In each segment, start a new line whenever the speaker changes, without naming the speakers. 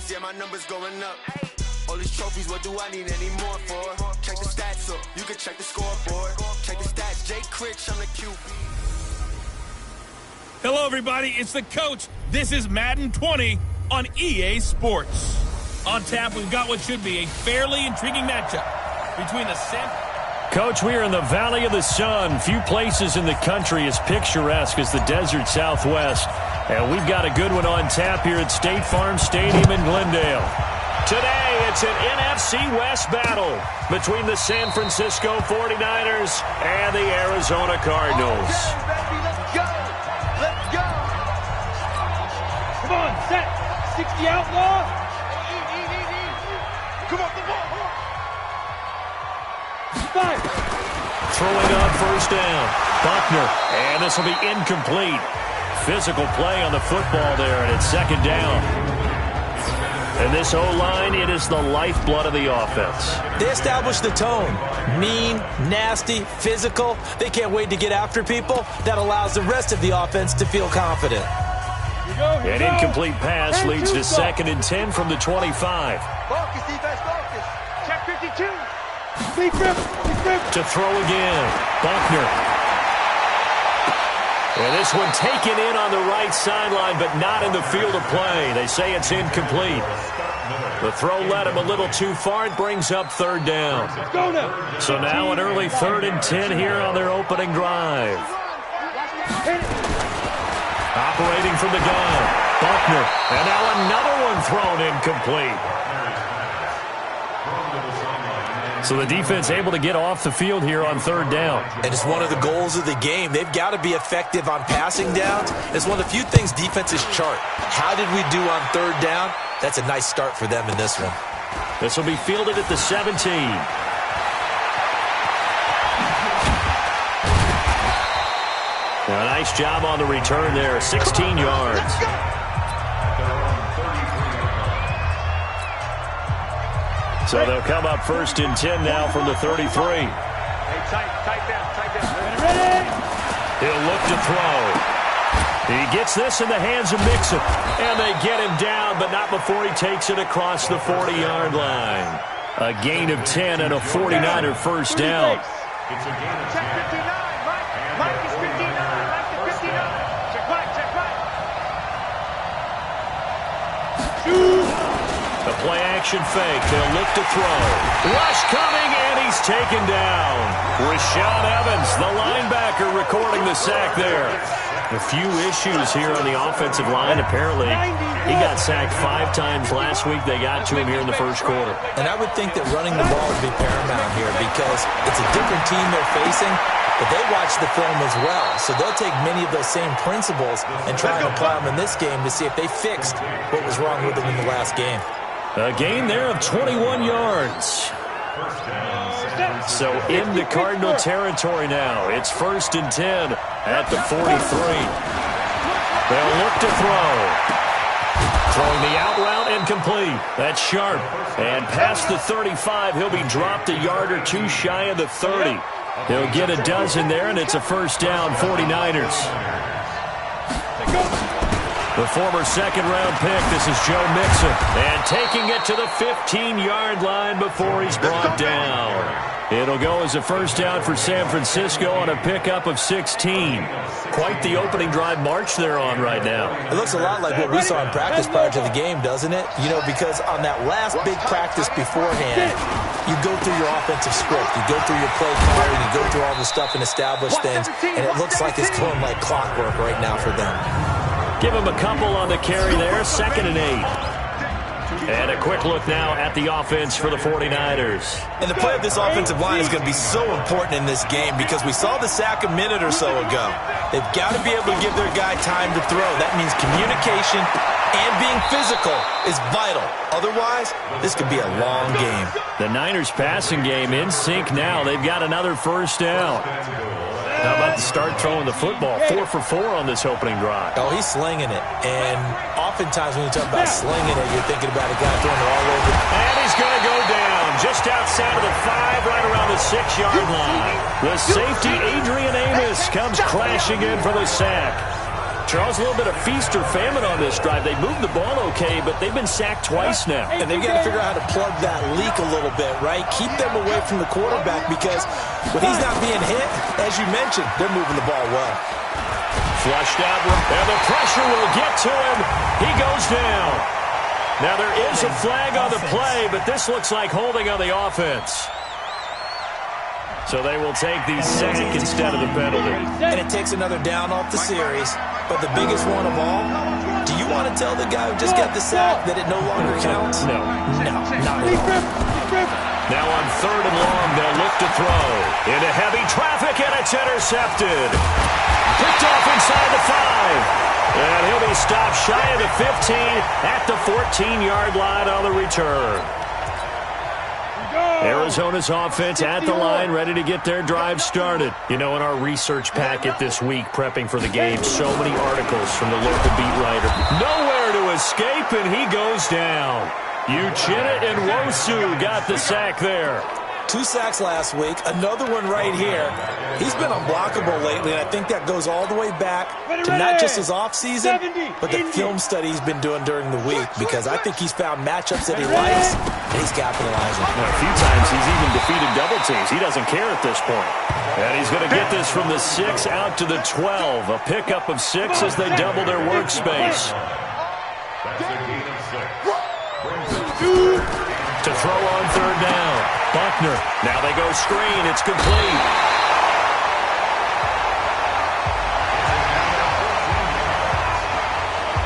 months, yeah, my number's going up. All these trophies, what do I need any more for? Check the stats up, you can check the scoreboard. Check the stats, Jay Critch, I'm the QB.
Hello, everybody. It's the coach. This is Madden 20 on EA Sports. On tap, we've got what should be a fairly intriguing matchup between the
Coach, we are in the Valley of the Sun. Few places in the country as picturesque as the desert Southwest. And we've got a good one on tap here at State Farm Stadium in Glendale. Today, it's an NFC West battle between the San Francisco 49ers and the Arizona Cardinals.
Let's go! Let's go! Come on, set! 60 outlaw! Come on, come on! Five!
Throwing on first down. Buckner, and this will be incomplete. Physical play on the football there, and it's second down. And this O-line, it is the lifeblood of the offense.
They established the tone. Mean, nasty, physical. They can't wait to get after people. That allows the rest of the offense to feel confident.
An incomplete pass leads to 2nd and 10 from the 25.
Focus, defense, focus. Check 52.
To throw again. Buckner. And this one taken in on the right sideline, but not in the field of play. They say it's incomplete. The throw led him a little too far. It brings up third down. So now an early 3rd and 10 here on their opening drive. Operating from the gun. Buckner. And now another one thrown incomplete. So the defense able to get off the field here on 3rd down.
And it's one of the goals of the game. They've got to be effective on passing downs. It's one of the few things defenses chart. How did we do on 3rd down? That's a nice start for them in this one.
This will be fielded at the 17. A nice job on the return there. 16 yards. So they'll come up 1st and 10 now from the 33.
Hey, tight down.
He'll look to throw. He gets this in the hands of Mixon. And they get him down, but not before he takes it across the 40-yard line. A gain of 10 and a 49er first down.
It's a gain of 10. Check 59. Mike is 59. Mike is 59. Check Mike.
The play-action fake. They'll look to throw. Rush coming, and he's taken down. Rashaan Evans, the linebacker, recording the sack there. A few issues here on the offensive line. Apparently, he got sacked 5 times last week. They got to him here in the first quarter.
And I would think that running the ball would be paramount here because it's a different team they're facing, but they watch the film as well. So they'll take many of those same principles and try and apply them in this game to see if they fixed what was wrong with them in the last game.
A gain there of 21 yards. So into Cardinal territory now. It's 1st and 10 at the 43. They'll look to throw. Throwing the out route incomplete. That's Sharp. And past the 35, he'll be dropped a yard or two shy of the 30. He'll get a dozen there, and it's a first down, 49ers. The former second-round pick, this is Joe Mixon. And taking it to the 15-yard line before he's brought down. It'll go as a first down for San Francisco on a pickup of 16. Quite the opening drive march they're on right now.
It looks a lot like what we saw in practice prior to the game, doesn't it? You know, because on that last big practice beforehand, you go through your offensive script, you go through your play calling, you go through all the stuff and establish things, and it looks like it's going like clockwork right now for them.
Give him a couple on the carry there, 2nd and 8. And a quick look now at the offense for the 49ers.
And the play of this offensive line is going to be so important in this game because we saw the sack a minute or so ago. They've got to be able to give their guy time to throw. That means communication and being physical is vital. Otherwise, this could be a long game.
The Niners passing game in sync now. They've got another first down. How about to start throwing the football? 4 for 4 on this opening drive.
Oh, he's slinging it. And oftentimes when you talk about slinging it, you're thinking about a guy throwing it all over.
And he's going to go down just outside of the 5, right around the 6-yard line. The safety, Adrian Amos, comes crashing in for the sack. Charles, a little bit of feast or famine on this drive. They moved the ball okay, but they've been sacked twice now.
And they've got to figure out how to plug that leak a little bit, right? Keep them away from the quarterback because when he's not being hit, as you mentioned, they're moving the ball well.
Flushed out, and the pressure will get to him. He goes down. Now there is a flag on the play, but this looks like holding on the offense. So they will take the sack instead of the penalty.
And it takes another down off the series. But the biggest one of all, do you want to tell the guy who just got the sack that it no longer counts?
No.
No, not at all.
Now on 3rd and long, they'll look to throw. Into heavy traffic, and it's intercepted. Picked off inside the 5. And he'll be stopped shy of the 15 at the 14-yard line on the return. Arizona's offense at the line, ready to get their drive started. You know, in our research packet this week, prepping for the game, so many articles from the local beat writer. Nowhere to escape, and he goes down. Uchenna and Nwosu got the sack there.
2 sacks last week, another one right here. He's been unblockable lately, and I think that goes all the way back to not just his offseason, but the film study he's been doing during the week, because I think he's found matchups that he likes, and he's capitalizing.
Well, a few times he's even defeated double teams. He doesn't care at this point. And he's going to get this from the 6 out to the 12. A pickup of 6 as they double their workspace. To throw on 3rd down. Buckner. Now they go screen. It's complete.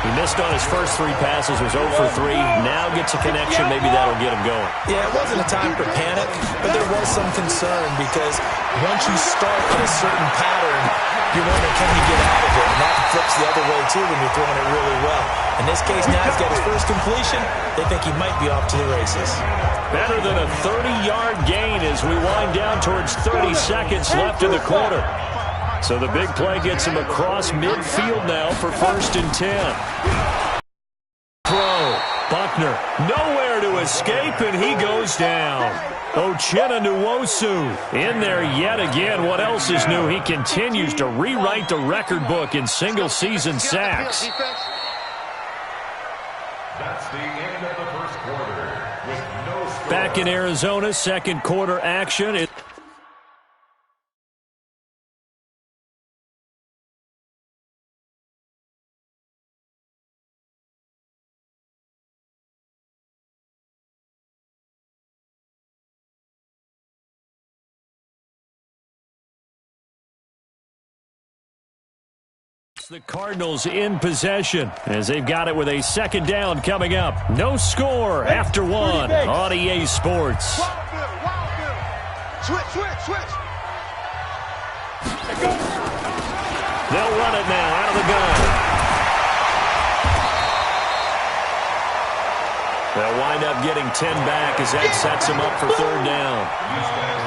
He missed on his first 3 passes, was 0 for 3. Now gets a connection. Maybe that'll get him going.
Yeah, it wasn't a time for panic, but there was some concern because once you start in a certain pattern, you wonder, can you get out of it? And that flips the other way, too, when you're throwing it really well. In this case, now he's got his first completion. They think he might be off to the races. Better
than a 30-yard gain as we wind down towards 30 seconds left in the quarter. So the big play gets him across midfield now for 1st and 10. Throw. Buckner. Nowhere to escape, and he goes down. Uchenna Nwosu in there yet again. What else is new? He continues to rewrite the record book in single-season sacks.
That's the end of the first quarter with no score.
Back in Arizona, 2nd quarter action. The Cardinals in possession as they've got it with a 2nd down coming up. No score after 1 on EA Sports.
Switch.
They'll run it now out of the gun. They'll wind up getting 10 back as that sets them up for 3rd down.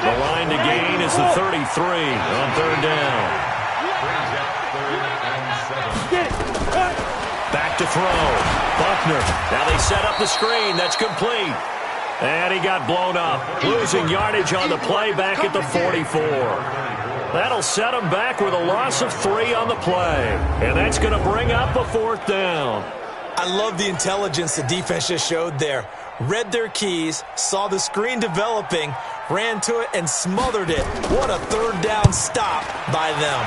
The line to gain is the 33 on 3rd down. Back to throw. Buckner. Now they set up the screen. That's complete. And he got blown up. Losing yardage on the play back at the 44. That'll set him back with a loss of 3 on the play. And that's going to bring up a 4th down.
I love the intelligence the defense just showed there. Read their keys, saw the screen developing, ran to it, and smothered it. What a 3rd down stop by them.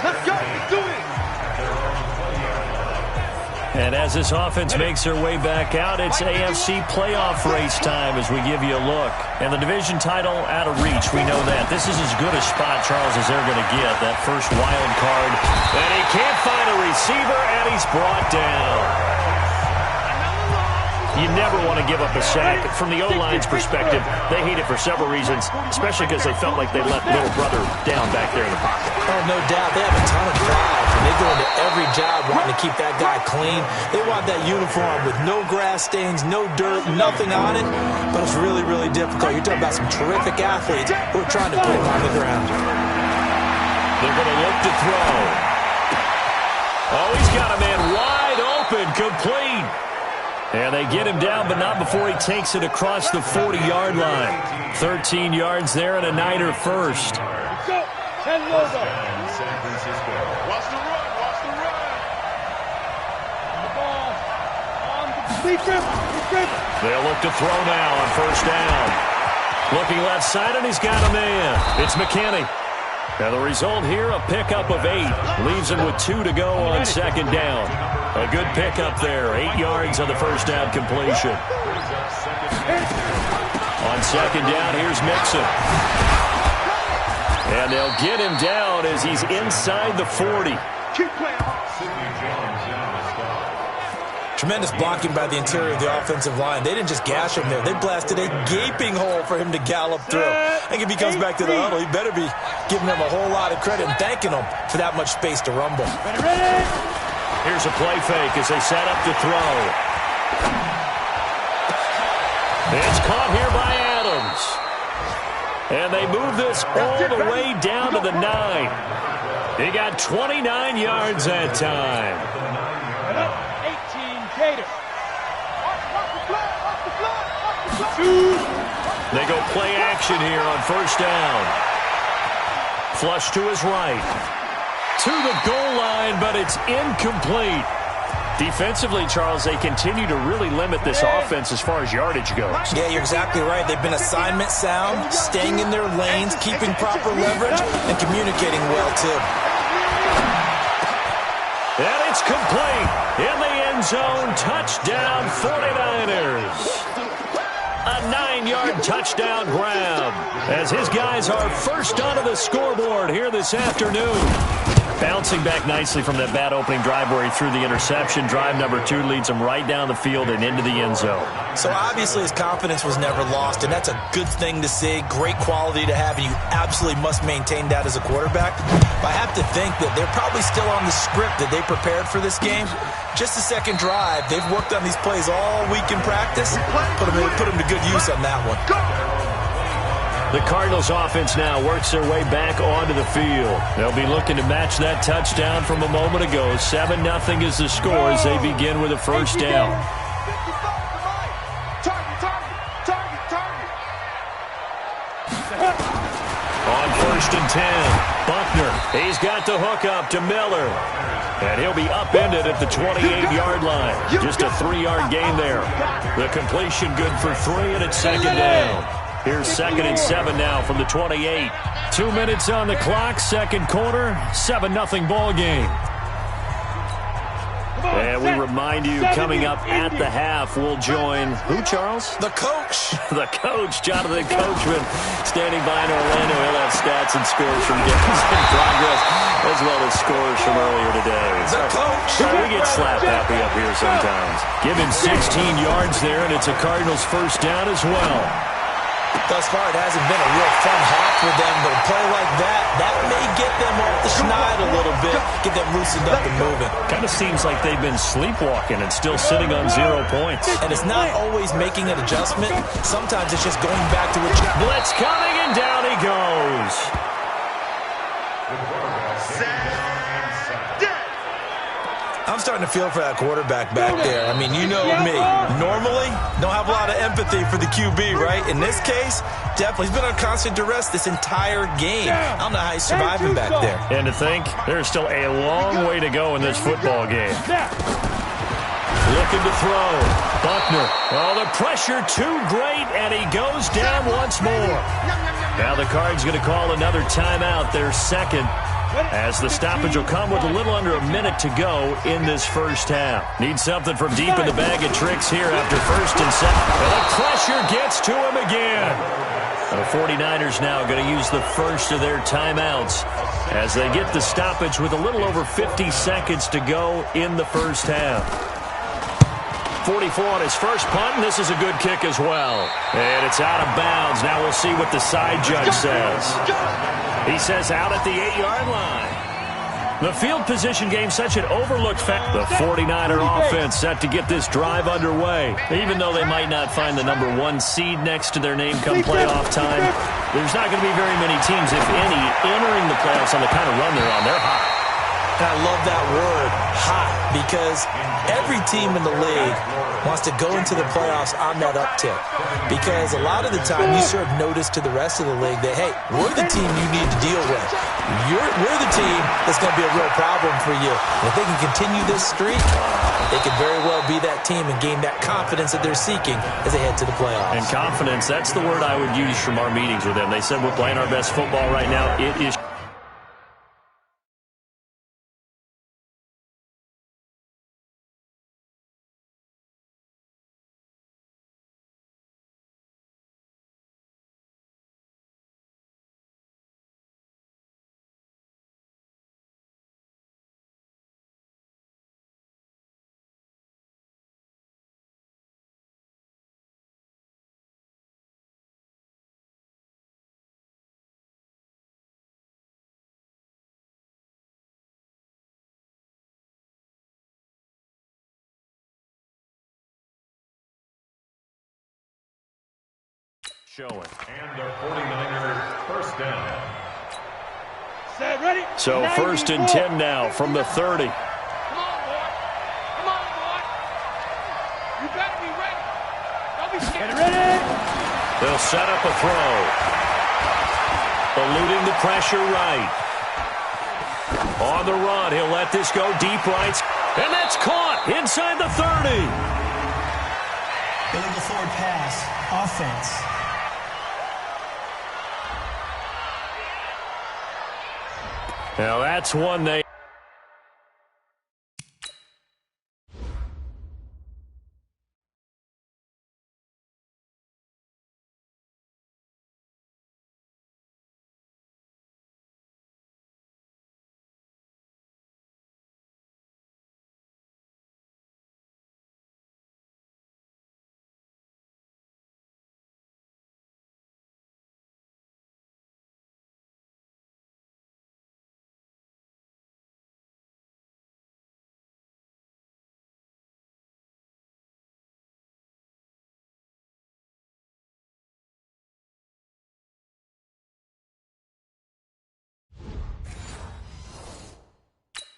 Let's go. Do it.
And as this offense makes their way back out, it's AFC playoff race time as we give you a look. And the division title out of reach, we know that. This is as good a spot, Charles, as they're going to get. That first wild card. And he can't find a receiver, and he's brought down. You never want to give up a sack. From the O-line's perspective, they hate it for several reasons, especially because they felt like they let little brother down back there in the pocket.
Oh, no doubt. They have a ton of pride, and they go into every job wanting to keep that guy clean. They want that uniform with no grass stains, no dirt, nothing on it, but it's really, really difficult. You're talking about some terrific athletes who are trying to put him on the ground.
They're going to look to throw. Oh, he's got a man wide open, complete. And they get him down, but not before he takes it across the 40-yard line. 13 yards there and a Niner first.
Let's go. 10 logo.
San Francisco.
Watch the run. Watch the run. The ball. On the defense.
They'll look to throw now on first down. Looking left side, and he's got a man. It's McKinney. And the result here, a pickup of 8. Leaves him with 2 to go on second down. A good pickup there. 8 yards on the first down completion. On second down, here's Mixon. And they'll get him down as he's inside the 40.
Keep playing.
Tremendous blocking by the interior of the offensive line. They didn't just gash him there. They blasted a gaping hole for him to gallop through. I think if he comes back to the huddle, he better be giving them a whole lot of credit and thanking them for that much space to rumble.
Ready.
Here's a play fake as they set up to throw. It's caught here by Adams. And they move this all the way down to the 9. He got 29 yards that time.
18 Gator.
They go play action here on first down. Flush to his right. To the goal line, but it's incomplete. Defensively, Charles, they continue to really limit this offense as far as yardage goes.
Yeah, you're exactly right. They've been assignment sound, staying in their lanes, keeping proper leverage, and communicating well, too.
And it's complete. In the end zone, touchdown 49ers. A 9-yard touchdown grab as his guys are first onto the scoreboard here this afternoon. Bouncing back nicely from that bad opening drive where he threw the interception. Drive number 2 leads him right down the field and into the end zone.
So obviously his confidence was never lost, and that's a good thing to see. Great quality to have, and you absolutely must maintain that as a quarterback. But I have to think that they're probably still on the script that they prepared for this game. Just the second drive. They've worked on these plays all week in practice. Put them to good use on that one.
The Cardinals offense now works their way back onto the field. They'll be looking to match that touchdown from a moment ago. 7-0 is the score as they begin with a first down. On first and 10, Buckner. He's got the hook up to Miller. And he'll be upended at the 28-yard line. Just a 3-yard gain there. The completion good for 3, and it's second down. Here's second and 7 now from the 28. 2 minutes on the clock, second quarter, 7-0 ball game. And we remind you, coming up at the half, we'll join who, Charles?
The coach.
The coach, Jonathan Coachman, standing by in Orlando. He'll have stats and scores from games in progress, as well as scores from earlier today.
The coach.
We get slap happy up here sometimes. Give him 16 yards there, and it's a Cardinals first down as well.
Thus far, it hasn't been a real fun half for them, but a play like that may get them off the schneid a little bit, get them loosened up and moving.
Kind of seems like they've been sleepwalking and still sitting on 0 points.
And it's not always making an adjustment. Sometimes it's just going back to what you...
Blitz coming, and down he goes.
I'm starting to feel for that quarterback back there. I mean, you know me. Normally, don't have a lot of empathy for the QB, right? In this case, definitely. He's been on constant duress this entire game. I don't know how he's surviving back there.
And to think, there's still a long way to go in this football game. Looking to throw. Buckner. Oh, the pressure too great, and he goes down once more. Now the Cards going to call another timeout, their second, as the stoppage will come with a little under a minute to go in this first half. Need something from deep in the bag of tricks here after first and second. And the pressure gets to him again. The 49ers now going to use the first of their timeouts as they get the stoppage with a little over 50 seconds to go in the first half. 44 on his first punt, and this is a good kick as well. And it's out of bounds. Now we'll see what the side judge says. He says out at the 8-yard line. The field position game, such an overlooked fact. The 49er offense set to get this drive underway. Even though they might not find the number 1 seed next to their name come playoff time, there's not going to be very many teams, if any, entering the playoffs on the kind of run they're on. They're hot.
And I love that word, hot, because every team in the league wants to go into the playoffs on that uptick. Because a lot of the time you serve notice to the rest of the league that, hey, we're the team you need to deal with. We're the team that's going to be a real problem for you. And if they can continue this streak, they could very well be that team and gain that confidence that they're seeking as they head to the playoffs.
And confidence, that's the word I would use from our meetings with them. They said we're playing our best football right now. It is. Showing.
And the 49ers first down.
Set, ready?
So 1st and 10 now from the 30.
Come on, boy. Come on, boy. You better be ready. Don't be scared. Get ready.
They'll set up a throw. Eluding the pressure right. On the run, he'll let this go deep right. And that's caught inside the 30.
Illegal forward pass. Offense.
Now that's one they...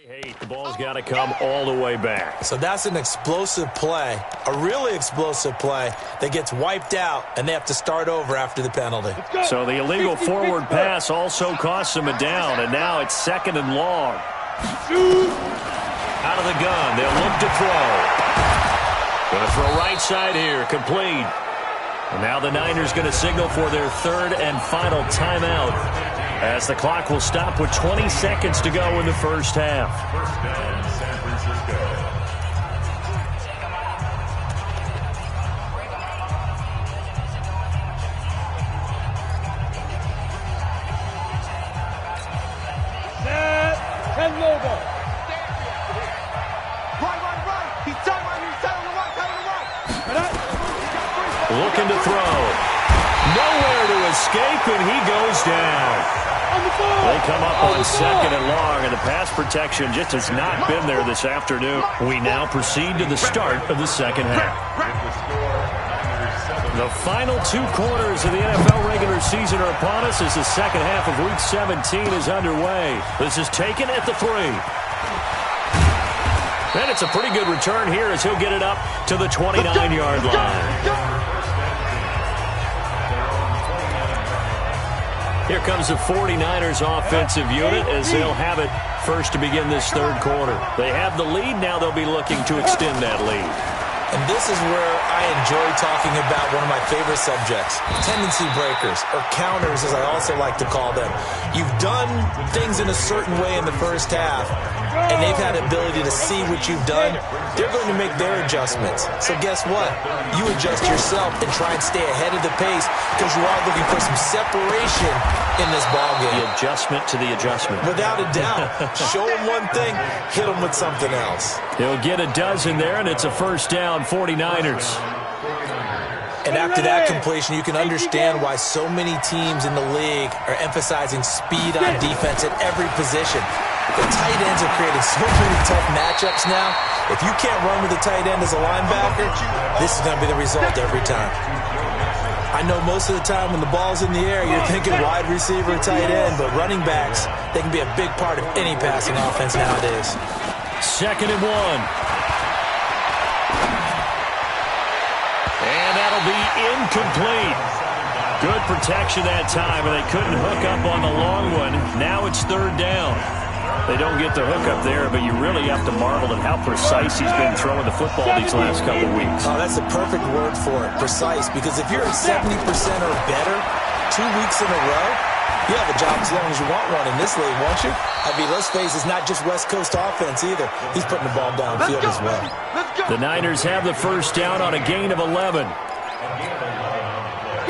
Hey, the ball's got to come all the way back.
So that's an explosive play, a really explosive play that gets wiped out, and they have to start over after the penalty.
So the illegal forward pass also costs them a down, and now it's 2nd and long. Out of the gun, they'll look to throw. Going to throw right side here, complete. And now the Niners going to signal for their 3rd and final timeout, as the clock will stop with 20 seconds to go in the first half.
First down, San Francisco.
Set. 10 logo. Right. He's done right. He's done on the right.
Looking to throw. Nowhere to escape, and he goes down. They come up on 2nd and long, and the pass protection just has not been there this afternoon. We now proceed to the start of the second half. The final 2 quarters of the NFL regular season are upon us as the second half of Week 17 is underway. This is taken at the 3. And it's a pretty good return here as he'll get it up to the 29-yard line. Here comes the 49ers offensive unit as they'll have it first to begin this 3rd quarter. They have the lead. Now they'll be looking to extend that lead.
And this is where I enjoy talking about one of my favorite subjects, tendency breakers, or counters as I also like to call them. You've done things in a certain way in the first half, and they've had the ability to see what you've done. They're going to make their adjustments. So guess what? You adjust yourself and try and stay ahead of the pace because you are looking for some separation in this ballgame.
The adjustment to the adjustment.
Without a doubt. Show them one thing, hit them with something else.
He'll get a dozen there, and it's a first down, 49ers.
And after that completion, you can understand why so many teams in the league are emphasizing speed on defense at every position. The tight ends are creating so many tough matchups now. If you can't run with the tight end as a linebacker, this is going to be the result every time. I know most of the time when the ball's in the air, you're thinking wide receiver, tight end, but running backs, they can be a big part of any passing offense nowadays.
2nd and 1. And that'll be incomplete. Good protection that time, and they couldn't hook up on the long one. Now it's 3rd down. They don't get the hook up there, but you really have to marvel at how precise he's been throwing the football these last couple of weeks.
Oh, that's the perfect word for it, precise, because if you're at 70% or better 2 weeks in a row, you have a job as long as you want one in this league, won't you? I mean, let's face it, it's not just West Coast offense either. He's putting the ball downfield as well.
The Niners have the 1st down on a gain of 11.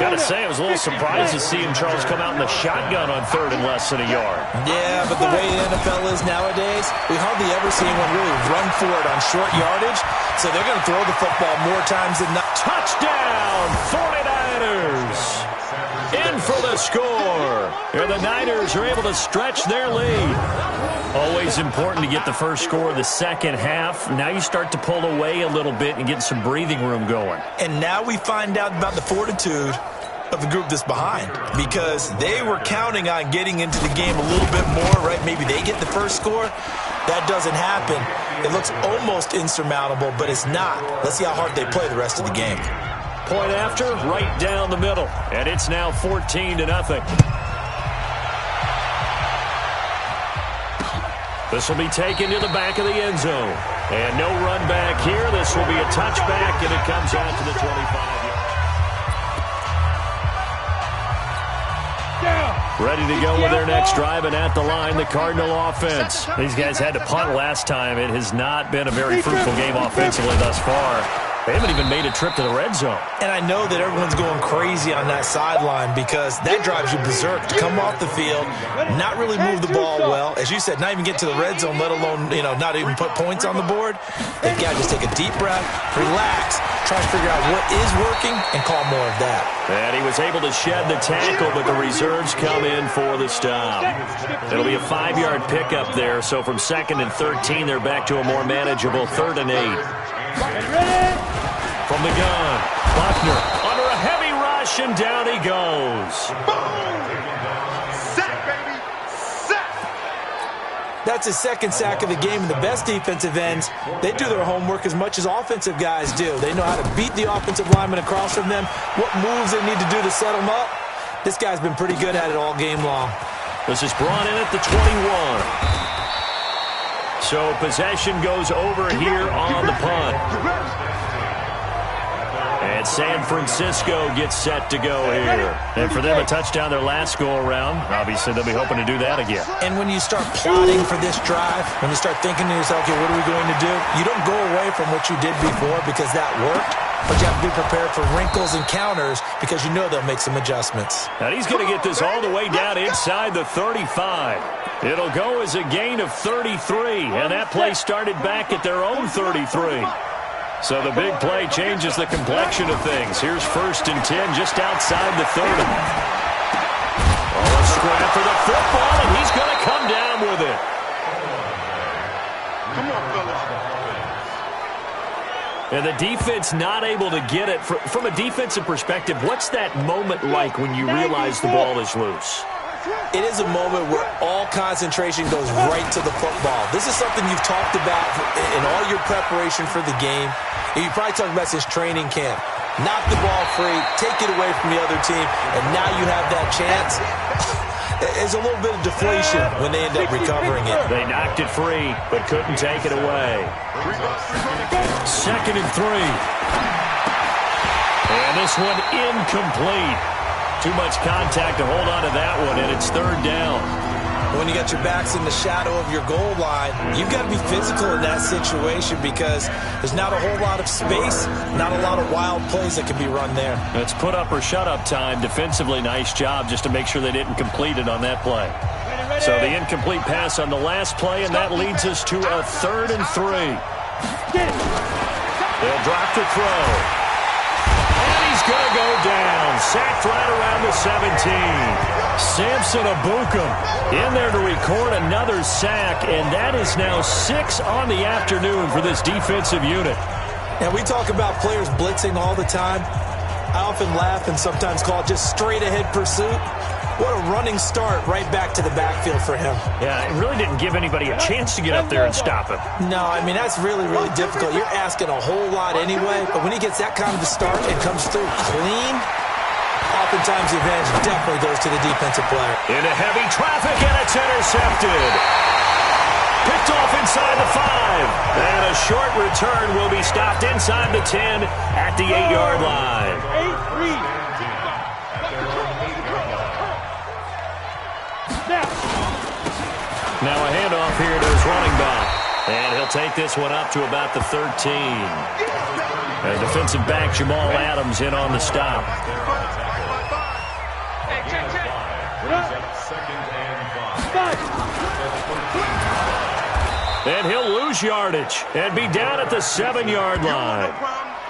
Got to say, I was a little surprised to see him, Charles, come out in the shotgun on 3rd and less than a yard.
Yeah, but the way the NFL is nowadays, we hardly ever see anyone really run for it on short yardage, so they're going to throw the football more times than not.
Touchdown, 49ers! In for the score. And the Niners are able to stretch their lead. Always important to get the first score of the second half. Now you start to pull away a little bit and get some breathing room going.
And now we find out about the fortitude of the group that's behind, because they were counting on getting into the game a little bit more, right? Maybe they get the first score. That doesn't happen. It looks almost insurmountable, but it's not. Let's see how hard they play the rest of the game.
Point after, right down the middle. And it's now 14-0. This will be taken to the back of the end zone. And no run back here. This will be a touchback, and it comes out to the 25-yard. Ready to go with their next drive, and at the line, the Cardinal offense. These guys had to punt last time. It has not been a very fruitful game offensively thus far. They haven't even made a trip to the red zone. And I know that everyone's going crazy on that sideline because that drives you berserk to come off the field, not really move the ball well. As you said, not even get to the red zone, let alone, not even put points on the board. They've got to just take a deep breath, relax, try to figure out what is working, and call more of that. And he was able to shed the tackle, but the reserves come in for the stop. It'll be a 5-yard pickup there, so from 2nd and 13, they're back to a more manageable 3rd and 8. From the gun, Buckner under a heavy rush, and down he goes.
Sack, baby! Sack!
That's his 2nd sack of the game, and the best defensive ends, they do their homework as much as offensive guys do. They know how to beat the offensive lineman across from them, what moves they need to do to set them up. This guy's been pretty good at it all game long.
This is brought in at the 21. So possession goes over here on the punt. And San Francisco gets set to go here. And for them, a touchdown their last go-around. Obviously, they'll be hoping to do that again.
And when you start plotting for this drive, when you start thinking to yourself, okay, what are we going to do? You don't go away from what you did before because that worked, but you have to be prepared for wrinkles and counters because you know they'll make some adjustments.
And he's going to get this all the way down inside the 35. It'll go as a gain of 33, and that play started back at their own 33. So the big play changes the complexion of things. Here's 1st and 10 just outside the 30. Oh, a scrap for the football, and he's going to come down with it.
Come on, fellas.
And the defense not able to get it. From a defensive perspective, what's that moment like when you realize the ball is loose?
It is a moment where all concentration goes right to the football. This is something you've talked about in all your preparation for the game. You probably talked about since training camp. Knock the ball free, take it away from the other team, and now you have that chance. There's a little bit of deflation when they end up recovering it.
They knocked it free, but couldn't take it away. 2nd and 3. And this one incomplete. Too much contact to hold on to that one, and it's 3rd down.
When you got your backs in the shadow of your goal line, you've got to be physical in that situation because there's not a whole lot of space, not a lot of wild plays that can be run there.
It's put up or shut up time. Defensively, nice job just to make sure they didn't complete it on that play. So the incomplete pass on the last play, and that leads us to a 3rd and 3. They'll drop the throw. He's going to go down. Sacked right around the 17. Samson Abukum in there to record another sack, and that is now 6 on the afternoon for this defensive unit.
And we talk about players blitzing all the time. I often laugh and sometimes call it just straight-ahead pursuit. What a running start right back to the backfield for him.
Yeah, it really didn't give anybody a chance to get up there and stop him.
No, I mean, that's really, really difficult. You're asking a whole lot anyway, but when he gets that kind of a start and comes through clean, oftentimes the advantage definitely goes to the defensive player.
Into heavy traffic, and it's intercepted. Picked off inside the 5. And a short return will be stopped inside the 10 at the 8-yard line.
8-3.
Now a handoff here to his running back. And he'll take this one up to about the 13. And defensive back Jamal Adams in on the stop. And he'll lose yardage and be down at the 7-yard line.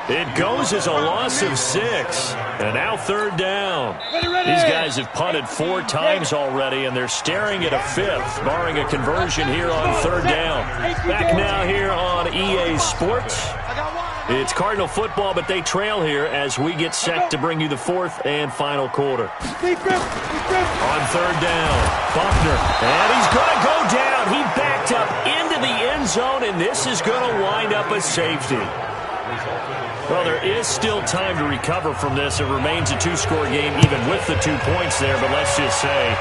It goes as a loss of 6. And now 3rd down. These guys have punted 4 times already, and they're staring at a 5th, barring a conversion here on 3rd down. Back now here on EA Sports. It's Cardinal football, but they trail here as we get set to bring you the 4th and final quarter. On 3rd down, Buckner, and he's going to go down. He backed up into the end zone, and this is going to wind up a safety. Well, there is still time to recover from this. It remains a 2-score game even with the 2 points there, but let's just say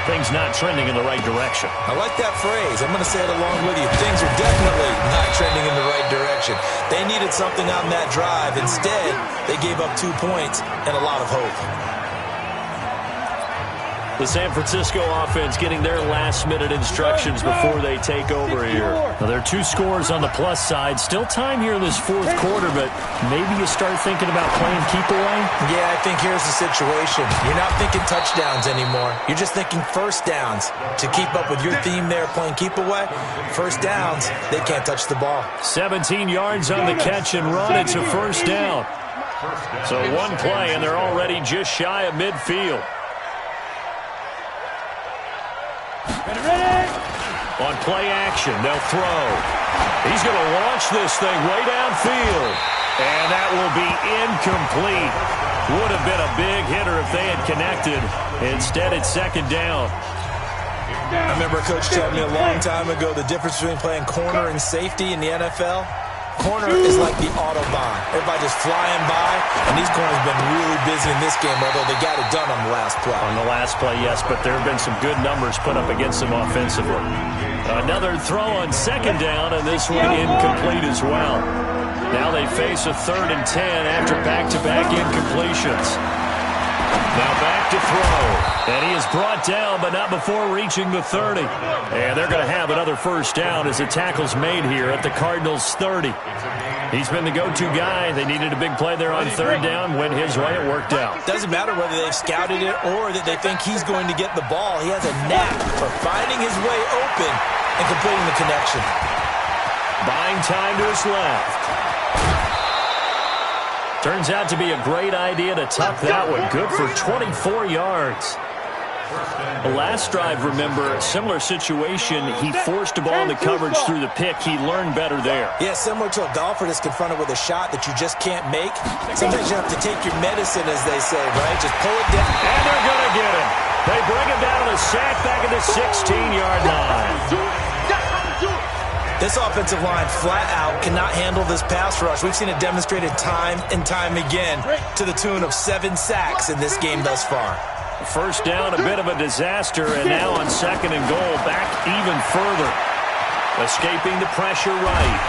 things not trending in the right direction.
I like that phrase. I'm going to say it along with you. Things are definitely not trending in the right direction. They needed something on that drive. Instead, they gave up 2 points and a lot of hope.
The San Francisco offense getting their last-minute instructions before they take over here. Now, there are 2 scores on the plus side. Still time here in this 4th quarter, but maybe you start thinking about playing keep away?
Yeah, I think here's the situation. You're not thinking touchdowns anymore. You're just thinking first downs. To keep up with your theme there, playing keep away, first downs, they can't touch the ball.
17 yards on the catch and run. It's a first down. So 1 play, and they're already just shy of midfield. On play action, they'll throw. He's going to launch this thing way downfield. And that will be incomplete. Would have been a big hitter if they had connected. Instead, it's 2nd down.
I remember a coach telling me a long time ago the difference between playing corner and safety in the NFL. Corner is like the Autobahn. Everybody just flying by, and these corners have been really busy in this game, although they got it done on the last play.
On the last play, yes, but there have been some good numbers put up against them offensively. Another throw on 2nd down, and this one incomplete as well. Now they face a 3rd and 10 after back-to-back incompletions. Now back to throw. And he is brought down, but not before reaching the 30. And they're going to have another first down as the tackle's made here at the Cardinals' 30. He's been the go-to guy. They needed a big play there on 3rd down. Went his way. It worked out.
Doesn't matter whether they've scouted it or that they think he's going to get the ball. He has a knack for finding his way open and completing the connection.
Buying time to his left. Turns out to be a great idea to tuck that one. Good for 24 yards. The last drive, remember, similar situation. He forced a ball into coverage through the pick. He learned better there.
Yeah, similar to a golfer that's confronted with a shot that you just can't make. Sometimes you have to take your medicine, as they say, right? Just pull it down.
And they're going to get him. They bring him down to the sack back at the 16-yard line.
This offensive line flat out cannot handle this pass rush. We've seen it demonstrated time and time again to the tune of 7 sacks in this game thus far.
First down, a bit of a disaster, and now on 2nd and goal, back even further. Escaping the pressure right.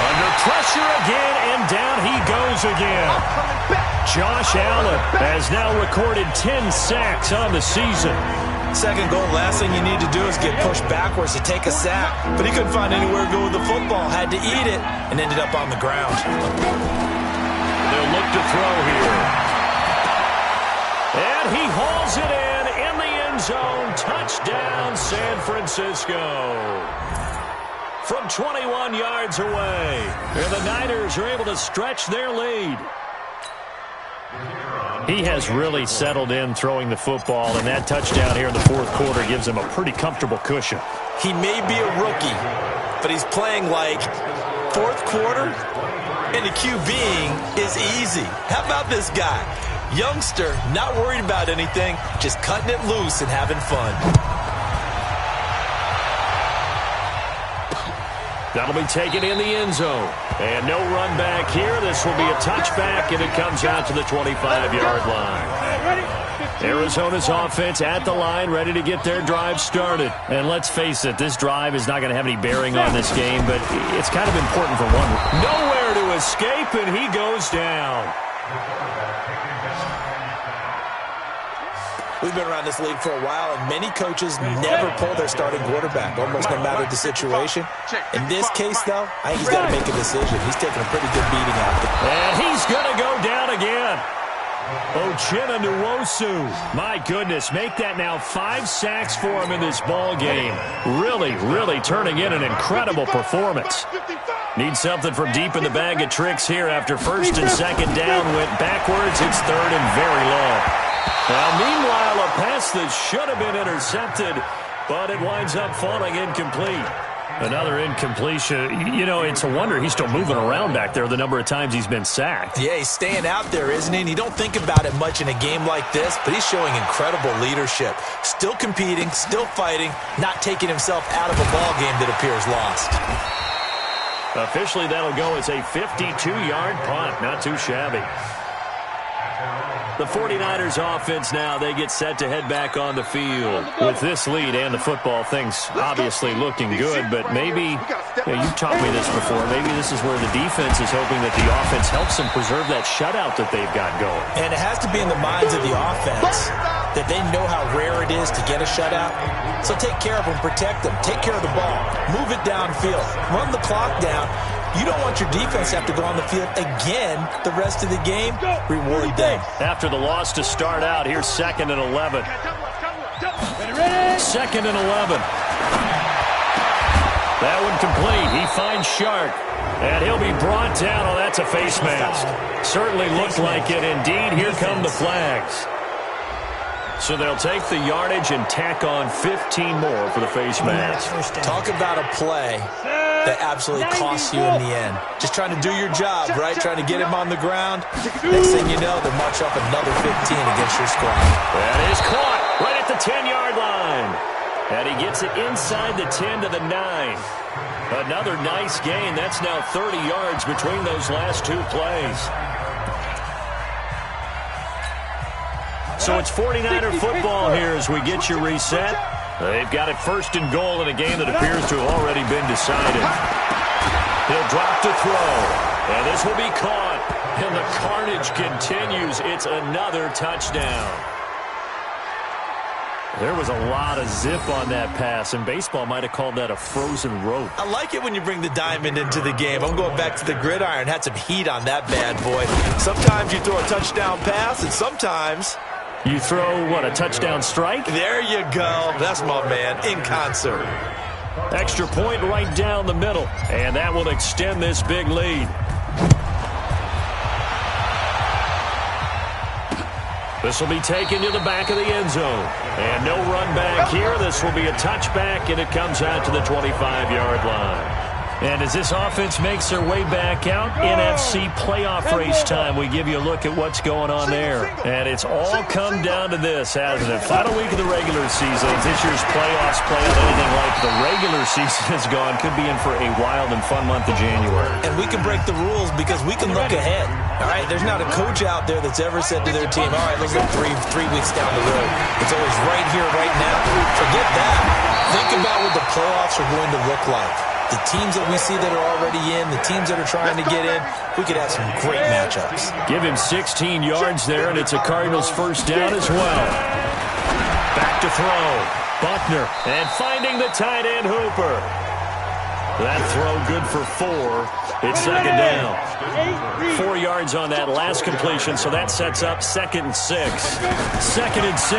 Under pressure again, and down he goes again. Josh Allen has now recorded 10 sacks on the season.
2nd goal, last thing you need to do is get pushed backwards to take a sack. But he couldn't find anywhere to go with the football, had to eat it, and ended up on the ground.
They'll look to throw here. And he hauls it in the end zone. Touchdown, San Francisco. From 21 yards away. And the Niners are able to stretch their lead. He has really settled in throwing the football, and that touchdown here in the 4th quarter gives him a pretty comfortable cushion.
He may be a rookie, but he's playing like 4th quarter And the QBing is easy. How about this guy? Youngster, not worried about anything, just cutting it loose and having fun.
That'll be taken in the end zone. And no run back here. This will be a touchback, and it comes out to the 25-yard line. Arizona's offense at the line, ready to get their drive started. And let's face it, this drive is not going to have any bearing on this game, but it's kind of important for one. Nowhere to escape, and he goes down.
We've been around this league for a while, and many coaches never pull their starting quarterback, almost no matter the situation. In this case, though, I think he's got to make a decision. He's taking a pretty good beating out there.
And he's going to go down again. Uchenna Nwosu. My goodness, make that now 5 sacks for him in this ball game. Really turning in an incredible performance. Need something from deep in the bag of tricks here after first and second down went backwards. It's third and very long. Now, meanwhile, a pass that should have been intercepted, but it winds up falling incomplete. Another incompletion. You know, it's a wonder he's still moving around back there the number of times he's been sacked.
Yeah, he's staying out there, isn't he? And you don't think about it much in a game like this, but he's showing incredible leadership. Still competing, still fighting, not taking himself out of a ball game that appears lost.
Officially, that'll go as a 52-yard punt. Not too shabby. The 49ers offense now, they get set to head back on the field. With this lead and the football, things obviously looking good, but maybe, you've taught me this before, maybe this is where the defense is hoping that the offense helps them preserve that shutout that they've got going.
And it has to be in the minds of the offense that they know how rare it is to get a shutout. So take care of them, protect them, take care of the ball, move it downfield, run the clock down. You don't want your defense to have to go on the field again the rest of the game. Reward them.
After the loss to start out, here's 2nd and 11. 2nd and 11. That one complete. He finds Shark. And he'll be brought down. Oh, that's a face mask. Certainly looked like it. Indeed, here come the flags. So they'll take the yardage and tack on 15 more for the face mask.
Talk about a play that absolutely costs you in the end. Just trying to do your job, right? Trying to get him on the ground. Next thing you know, they're march up another 15 against your squad.
That is caught right at the 10-yard line. And he gets it inside the 10 to the 9. Another nice gain. That's now 30 yards between those last two plays. So it's 49er football here as we get you reset. They've got it 1st and goal in a game that appears to have already been decided. He'll drop to throw. And this will be caught. And the carnage continues. It's another touchdown. There was a lot of zip on that pass, and baseball might have called that a frozen rope.
I like it when you bring the diamond into the game. I'm going back to the gridiron. Had some heat on that bad boy. Sometimes you throw a touchdown pass, and sometimes
you throw, what, a touchdown strike?
There you go. That's my man, in concert.
Extra point right down the middle, and that will extend this big lead. This will be taken to the back of the end zone. And no run back here. This will be a touchback, and it comes out to the 25-yard line. And as this offense makes their way back out, NFC playoff race time, we give you a look at what's going on there. And it's all come down to this, hasn't it? Final week of the regular season. If this year's playoffs play out anything like the regular season has gone, could be in for a wild and fun month of January.
And we can break the rules because we can look ahead. All right, there's not a coach out there that's ever said to their team, all right, let's look three weeks down the road. It's always right here, right now. Forget that. Think about what the playoffs are going to look like. The teams that we see that are already in, the teams that are trying to get in, we could have some great matchups.
Give him 16 yards there, and it's a Cardinals first down as well. Back to throw. Buckner, and finding the tight end Hooper. That throw good for 4. It's 2nd down. 4 yards on that last completion, so that sets up 2nd and 6. 2nd and 6.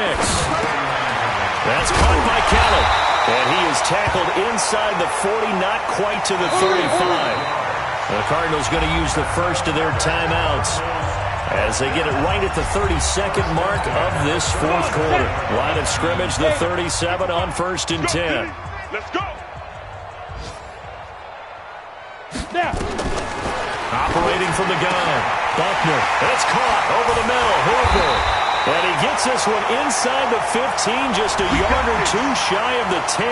That's caught by Kelly. And he is tackled inside the 40, not quite to the 35. The Cardinals going to use the first of their timeouts as they get it right at the 32nd mark of this 4th quarter. Line of scrimmage, the 37 on 1st and 10.
Let's go. Now.
Operating from the gun. Buckner. It's caught over the middle. Hooper. And he gets this one inside the 15, just a yard or two shy of the 10.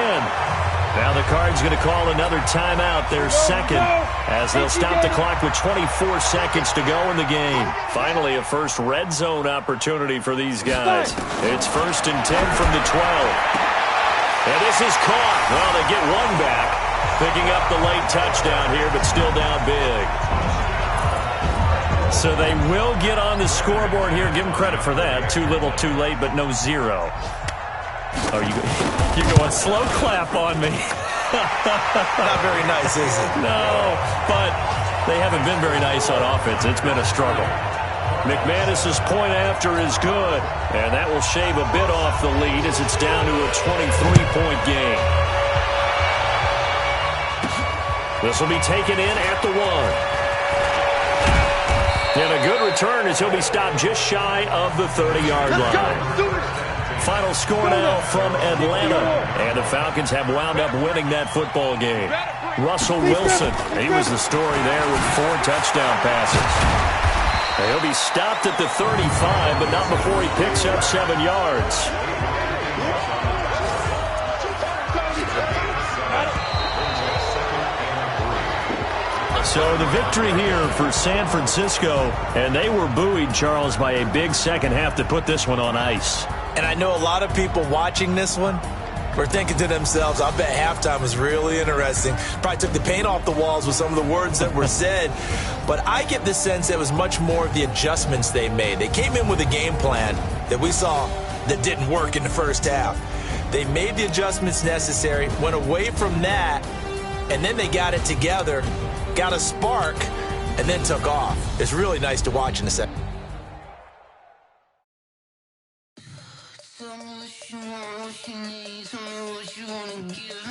Now the Cards going to call another timeout, their second, as they'll stop the clock with 24 seconds to go in the game. Finally, a first red zone opportunity for these guys. It's 1st and 10 from the 12. And this is caught. Well, they get one back, picking up the late touchdown here, but still down big. So they will get on the scoreboard here. Give them credit for that. Too little, too late, but no zero. Oh, you're going slow clap on me.
Not very nice, is it?
No, but they haven't been very nice on offense. It's been a struggle. McManus's point after is good, and that will shave a bit off the lead as it's down to a 23-point game. This will be taken in at the 1. And a good return as he'll be stopped just shy of the 30-yard line. Final score now from Atlanta. And the Falcons have wound up winning that football game. Russell Wilson, he was the story there with 4 touchdown passes. And he'll be stopped at the 35, but not before he picks up 7 yards. So the victory here for San Francisco, and they were buoyed, Charles, by a big second half to put this one on ice.
And I know a lot of people watching this one were thinking to themselves, I bet halftime was really interesting. Probably took the paint off the walls with some of the words that were said. But I get the sense it was much more of the adjustments they made. They came in with a game plan that we saw that didn't work in the first half. They made the adjustments necessary, went away from that, and then they got it together, got a spark, and then took off. It's really nice to watch in a second.
Tell me what you want, what you need, tell me what you wanna give.